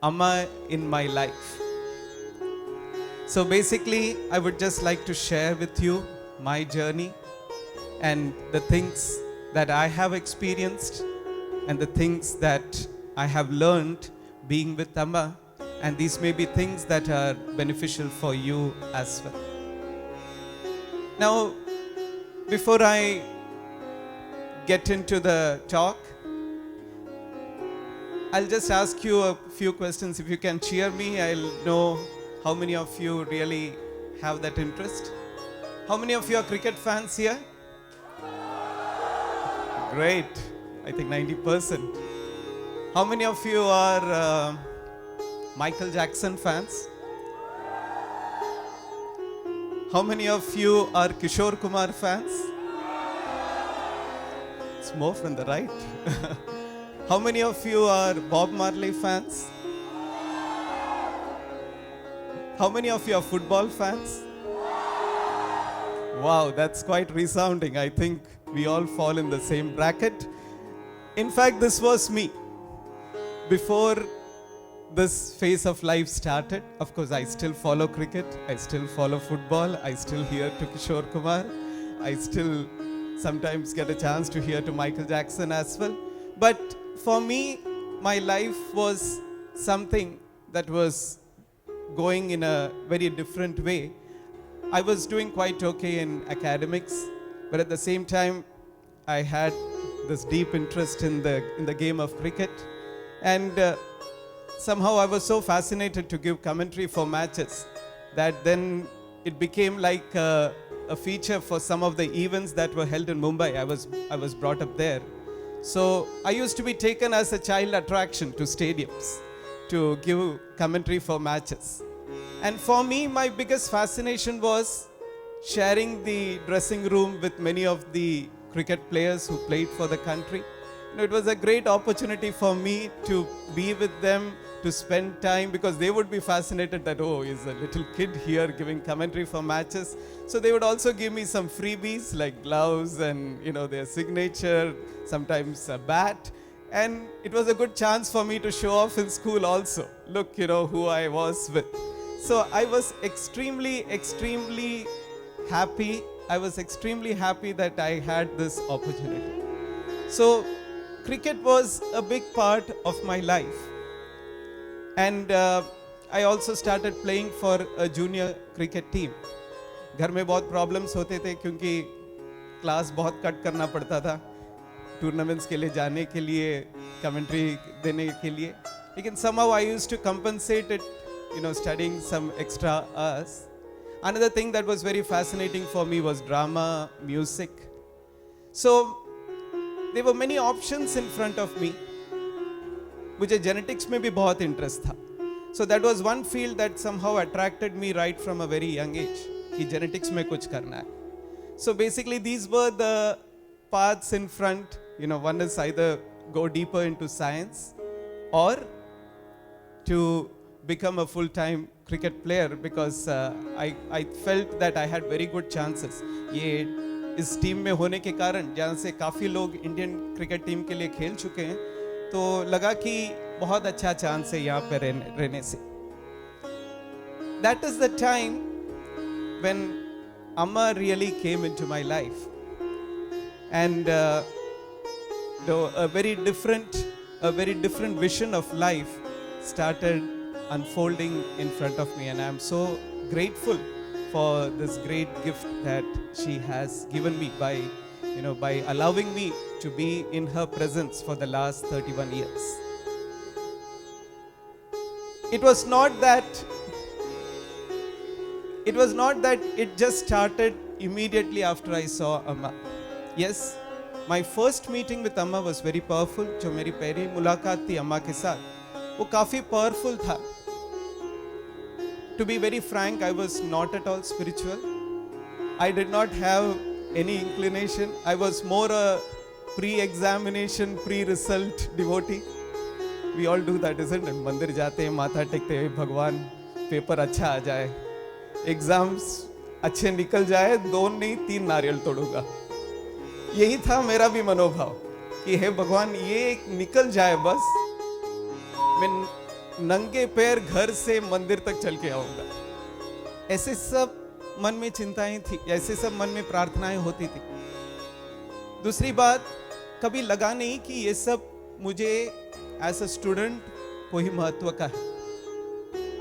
Amma in my life. So basically, I would just like to share with you my journey and the things that I have experienced and the things that I have learned being with Amma, and these may be things that are beneficial for you as well. Now, before I get into the talk, I'll just ask you a few questions. If you can cheer me, I'll know how many of you really have that interest. How many of you are cricket fans here? Great. I think 90%. How many of you are Michael Jackson fans? How many of you are Kishore Kumar fans? It's more from the right. How many of you are Bob Marley fans? How many of you are football fans? Wow, that's quite resounding. I think we all fall in the same bracket. In fact, this was me. Before this phase of life started, of course, I still follow cricket, I still follow football, I still hear to Kishore Kumar, I still sometimes get a chance to hear to Michael Jackson as well. But for me, my life was something that was going in a very different way. I was doing quite okay in academics, but at the same time, I had this deep interest in the game of cricket, and somehow I was so fascinated to give commentary for matches that then it became like a feature for some of the events that were held in Mumbai. I was brought up there. So I used to be taken as a child attraction to stadiums to give commentary for matches. And for me, my biggest fascination was sharing the dressing room with many of the cricket players who played for the country. It was a great opportunity for me to be with them, to spend time, because they would be fascinated that, oh, is a little kid here giving commentary for matches. So they would also give me some freebies like gloves and their signature, sometimes a bat. And it was a good chance for me to show off in school also. Look, who I was with. So I was extremely happy. I was extremely happy that I had this opportunity. So cricket was a big part of my life. And I also started playing for a junior cricket team. घर में बहुत problems होते थे क्योंकि class बहुत cut करना पड़ता था टूर्नामेंट्स के लिए जाने के लिए, कमेंट्री देने के लिए. लेकिन somehow I used to compensate it, studying some extra hours. Another thing that was very fascinating for me was drama, music. So there were many options in front of me. मुझे genetics में भी बहुत interest था. So that was one field that somehow attracted me right from a very young age. कि genetics में कुछ करना है. So basically these were the paths in front. One is either go deeper into science or to become a full-time cricket player, because I felt that I had very good chances. ये इस team में होने के कारण जहाँ से काफ़ी लोग इंडियन क्रिकेट टीम के लिए खेल चुके हैं, तो लगा कि बहुत अच्छा चांस है यहाँ पे रहने से. That is the time when Amma really came into my life, and a very different vision of life started unfolding in front of me, and I am so grateful for this great gift that she has given me by allowing me to be in her presence for the last 31 years. It was not that it just started immediately after I saw Amma. Yes, my first meeting with Amma was very powerful. जो मेरी पहली मुलाकात थी अम्मा के साथ, वो काफ़ी powerful था. To be very frank, I was not at all spiritual. I did not have any inclination. I was more a pre-examination, pre-result devotee. We all do that, isn't it? मंदिर जाते हैं, माथा टेकते हैं, भगवान पेपर अच्छा आ जाए, exams अच्छे निकल जाए, 2 नहीं 3 नारियल तोड़ूंगा. यही था मेरा भी मनोभाव कि हे भगवान ये निकल जाए बस. नंगे पैर घर से मंदिर तक चल के आऊंगा। ऐसे सब मन में चिंताएं थी, ऐसे सब मन में प्रार्थनाएं होती थी। दूसरी बात, कभी लगा नहीं कि ये सब मुझे एज अ स्टूडेंट कोई महत्व का है।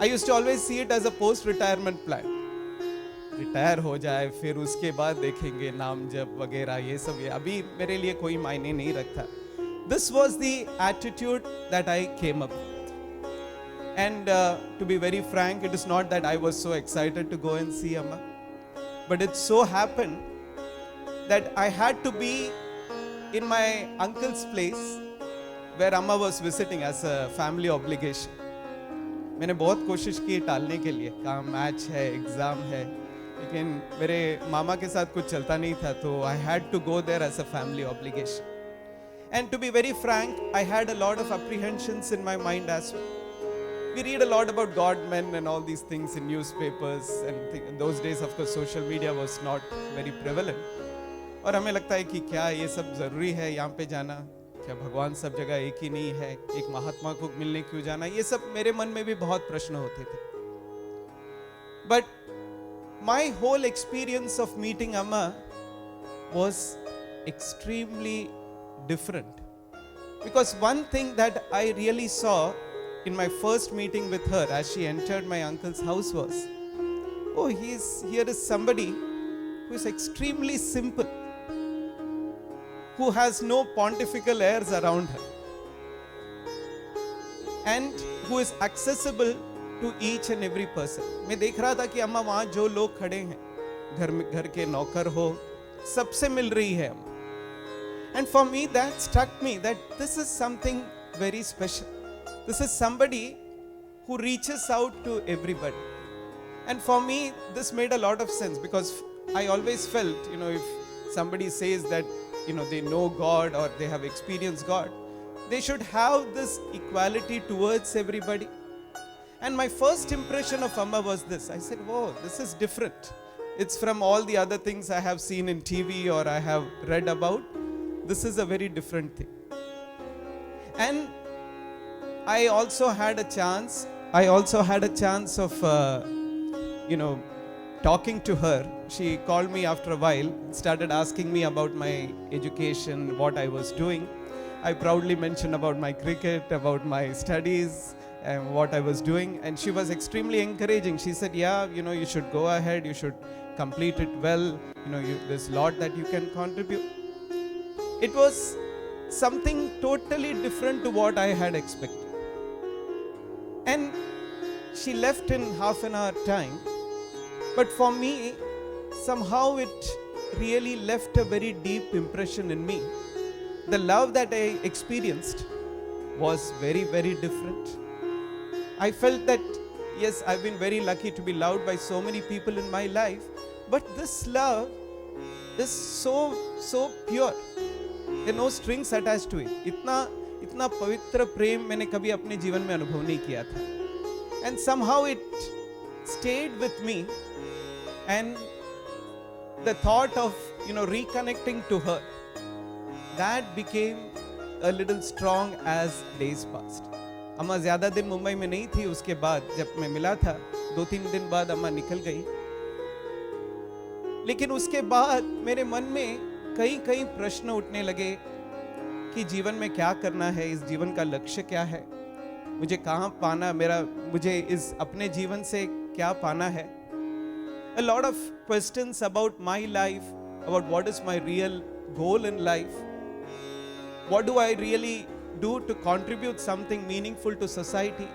I used to always see it as a post retirement plan. Retire हो जाए फिर उसके बाद देखेंगे नाम जप वगैरह, ये सब ये अभी मेरे लिए कोई मायने नहीं रखता। This was the attitude that I came up. And to be very frank, it is not that I was so excited to go and see Amma, but it so happened that I had to be in my uncle's place where Amma was visiting as a family obligation. मैंने बहुत कोशिश की टालने के लिए, काम match है, exam है, लेकिन मेरे मामा के साथ कुछ चलता नहीं था, तो I had to go there as a family obligation. And to be very frank, I had a lot of apprehensions in my mind as well. We read a lot about God men and all these things in newspapers, and in those days of course social media was not very prevalent. और हमें लगता है कि क्या ये सब जरूरी है यहाँ पे जाना, क्या भगवान सब जगह एक ही नहीं है, एक महात्मा को मिलने क्यों जाना, ये सब मेरे मन में भी बहुत प्रश्न होते थे। But my whole experience of meeting Amma was extremely different, because one thing that I really saw in my first meeting with her as she entered my uncle's house was, oh, here is somebody who is extremely simple, who has no pontifical airs around her, and who is accessible to each and every person. मैं देख रहा था कि अम्मा वहाँ जो लोग खड़े हैं, घर के नौकर हो, सबसे मिल रही है अम्मा. And for me that struck me that this is something very special. This is somebody who reaches out to everybody. And for me this made a lot of sense, because I always felt, if somebody says that, they know God or they have experienced God, they should have this equality towards everybody. And my first impression of Amma was this. I said, whoa, this is different. It's from all the other things I have seen in TV or I have read about. This is a very different thing. And I also had a chance of, talking to her. She called me after a while, started asking me about my education, what I was doing. I proudly mentioned about my cricket, about my studies, and what I was doing. And she was extremely encouraging. She said, yeah, you should go ahead, you should complete it well. There's a lot that you can contribute. It was something totally different to what I had expected. And she left in half an hour time. But for me, somehow it really left a very deep impression in me. The love that I experienced was very, very different. I felt that, yes, I've been very lucky to be loved by so many people in my life, but this love is so pure. There are no strings attached to it. इतना पवित्र प्रेम मैंने कभी अपने जीवन में अनुभव नहीं किया था. And somehow it stayed with me, and the thought of reconnecting to her, that became a little strong as days passed. अम्मा ज़्यादा दिन मुंबई में नहीं थी. उसके बाद जब मैं मिला था 2-3 दिन बाद अम्मा निकल गई. लेकिन उसके बाद मेरे मन में कई प्रश्न उठने लगे कि जीवन में क्या करना है, इस जीवन का लक्ष्य क्या है, मुझे कहाँ पाना, मुझे इस अपने जीवन से क्या पाना है. A lot of questions about my life, about what is my real goal in life, what do I really do to contribute something meaningful to society.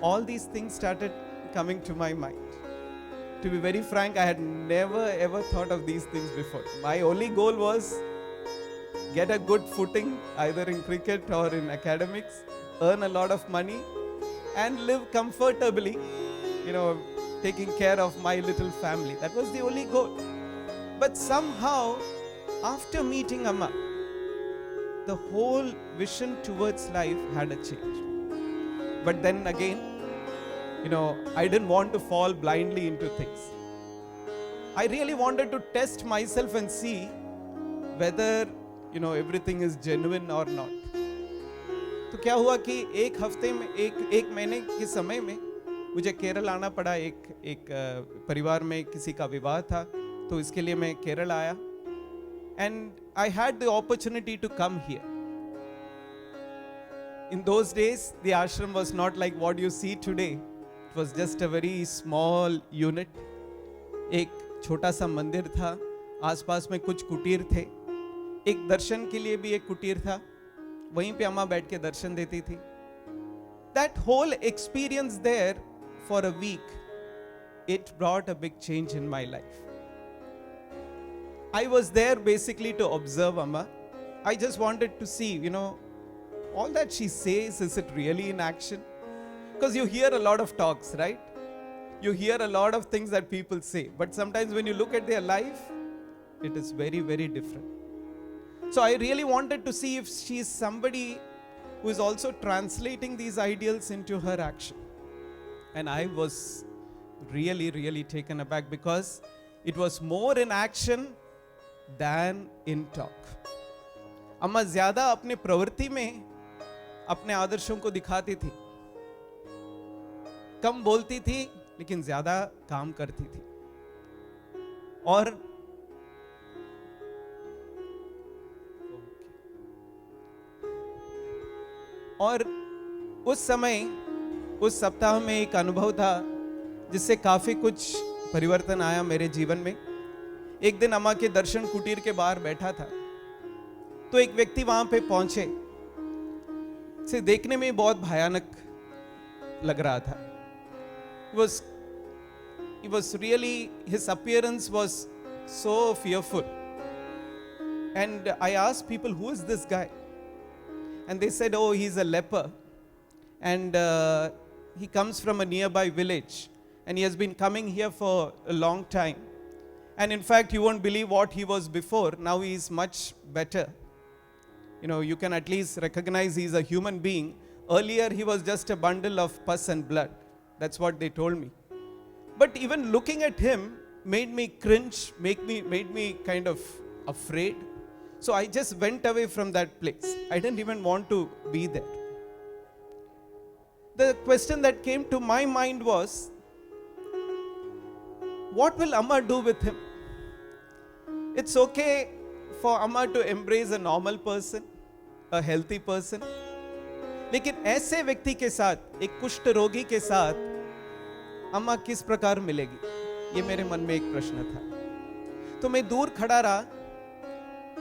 All these things started coming to my mind. To be very frank, I had never ever thought of these things before. My only goal was get a good footing either in cricket or in academics, earn a lot of money and live comfortably, taking care of my little family. That was the only goal. But somehow, after meeting Amma, the whole vision towards life had a change. But then again, I didn't want to fall blindly into things. I really wanted to test myself and see whether, everything is genuine or not. तो क्या हुआ कि एक हफ्ते में एक महीने के समय में मुझे केरल आना पड़ा। एक परिवार में किसी का विवाह था, तो इसके लिए मैं केरल आया। And I had the opportunity to come here. In those days, the ashram was not like what you see today. It was just a very small unit. एक छोटा सा मंदिर था, आसपास में कुछ कुटीर थे, एक दर्शन के लिए भी एक कुटीर था, वहीं पे अम्मा बैठ के दर्शन देती थी। That whole experience there for a week, it brought a big change in my life. I was there basically to observe Amma. I just wanted to see, all that she says, is it really in action? Because you hear a lot of talks, right? You hear a lot of things that people say, but sometimes when you look at their life, it is very, very different. So I really wanted to see if she is somebody who is also translating these ideals into her action. And I was really, really taken aback because it was more in action than in talk. अम्मा ज्यादा अपने प्रवृत्ति में अपने आदर्शों को दिखाती थी, कम बोलती थी लेकिन ज्यादा काम करती थी। और उस समय, उस सप्ताह में एक अनुभव था जिससे काफी कुछ परिवर्तन आया मेरे जीवन में। एक दिन अम्मा के दर्शन कुटीर के बाहर बैठा था, तो एक व्यक्ति वहां पे पहुंचे, से देखने में बहुत भयानक लग रहा था। He was really, his appearance was so fearful. And I asked people, who is this guy? And they said, oh, he's a leper. And he comes from a nearby village. And he has been coming here for a long time. And in fact, you won't believe what he was before. Now he is much better. You can at least recognize he's a human being. Earlier, he was just a bundle of pus and blood. That's what they told me. But even looking at him made me cringe, made me kind of afraid. So I just went away from that place. I didn't even want to be there. The question that came to my mind was, what will Amma do with him? It's okay for Amma to embrace a normal person, a healthy person. लेकिन ऐसे व्यक्ति के साथ, एक कुष्ठ रोगी के साथ अम्मा किस प्रकार मिलेगी, ये मेरे मन में एक प्रश्न था। तो मैं दूर खड़ा रहा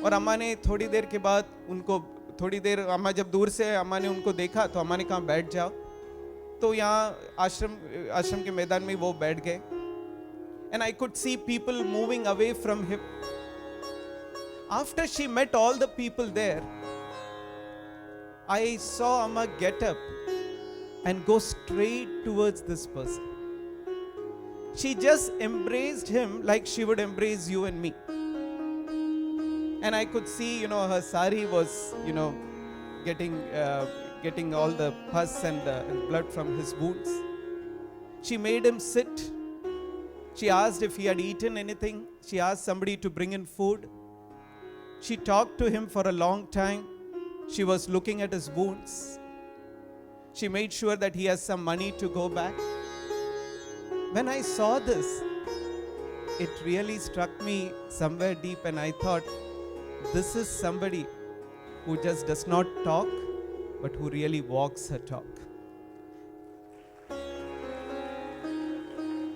और अम्मा ने थोड़ी देर के बाद अम्मा जब दूर से अम्मा ने उनको देखा तो अम्मा ने कहा बैठ जाओ। तो यहाँ आश्रम के मैदान में वो बैठ गए। And I could see people moving away from him. After she met all the people there, I saw Amma get up and go straight towards this person. She just embraced him like she would embrace you and me. And I could see, her sari was, getting all the pus and blood from his wounds. She made him sit. She asked if he had eaten anything. She asked somebody to bring in food. She talked to him for a long time. She was looking at his wounds. She made sure that he has some money to go back. When I saw this, it really struck me somewhere deep, and I thought, this is somebody who just does not talk, but who really walks her talk.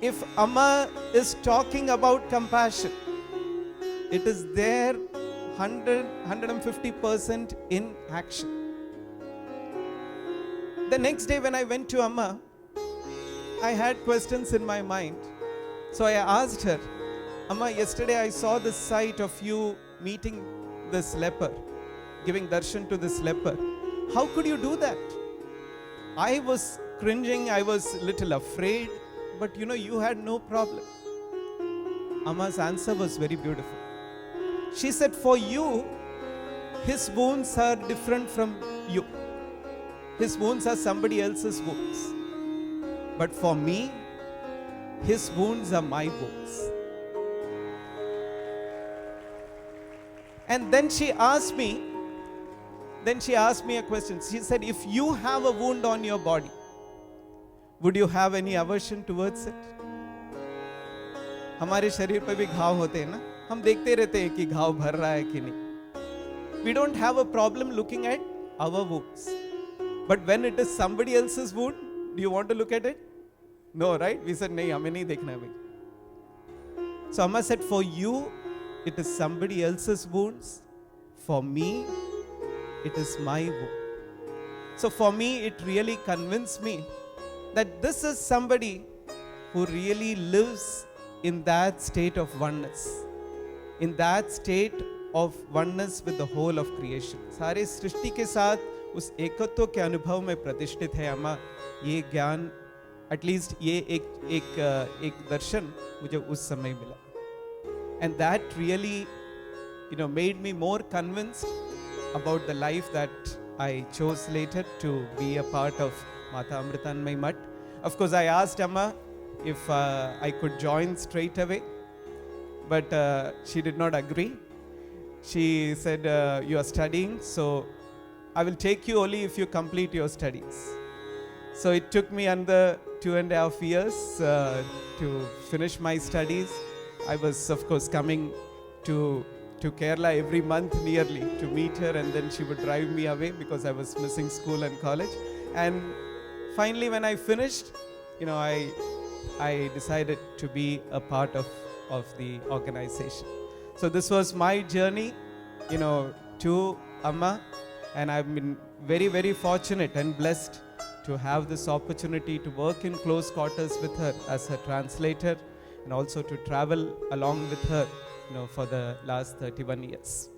If Amma is talking about compassion, it is there 150% in action. The next day when I went to Amma, I had questions in my mind. So I asked her, Amma, yesterday I saw this sight of you meeting this leper, giving darshan to this leper. How could you do that? I was cringing, I was a little afraid, but you had no problem. Amma's answer was very beautiful. She said, for you, his wounds are different from you. His wounds are somebody else's wounds. But for me, his wounds are my wounds. And then she asked me, Then she asked me a question. She said, if you have a wound on your body, would you have any aversion towards it? हमारे शरीर पे भी घाव होते हैं ना, हम देखते रहते हैं कि घाव भर रहा है कि नहीं. We don't have a problem looking at our wounds. But when it is somebody else's wound, do you want to look at it? No, right? We said, नहीं, हमें नहीं देखना है भाई. So Amma said, for you, it is somebody else's wounds. For me, it is my wound. So for me, it really convinced me that this is somebody who really lives in that state of oneness, in that state of oneness with the whole of creation. सारे सृष्टि के साथ उस एकत्व के अनुभव में प्रतिष्ठित है अम्मा. ये ज्ञान, एटलीस्ट ये एक दर्शन मुझे उस समय मिला. And that really, made me more convinced about the life that I chose later to be a part of Mata Amritanmayi Mutt. Of course, I asked Amma if I could join straight away, but she did not agree. She said, you are studying, so I will take you only if you complete your studies. So it took me another 2.5 years to finish my studies. I was, of course, coming to Kerala every month nearly to meet her, and then she would drive me away because I was missing school and college. And finally, when I finished, I decided to be a part of the organization. So this was my journey, to Amma, and I've been very, very fortunate and blessed to have this opportunity to work in close quarters with her as her translator, and also to travel along with her, for the last 31 years.